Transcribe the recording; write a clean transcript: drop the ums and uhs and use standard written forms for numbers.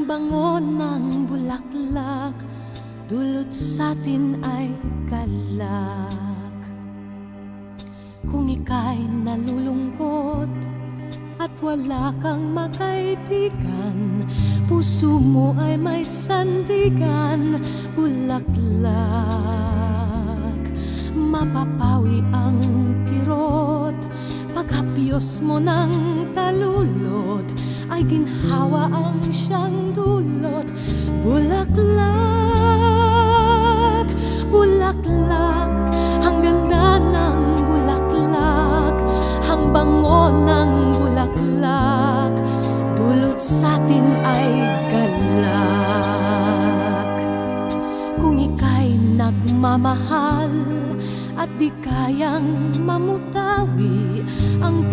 bango ng bulaklak, dulot sa'tin ay galak. Kung ika'y nalulungkot at wala kang makaibigan, puso mo ay may sandigan, bulaklak. Mapapawi ang kirot, paghapyos mo ng talulot, ay ginhawa ang siyang dulot. Bulaklak, bulaklak, ang ganda ng bulaklak, ang bango ng bulaklak, dulot sa'tin ay galak. Kung ika'y nagmamahal at di kayang mamutawi ang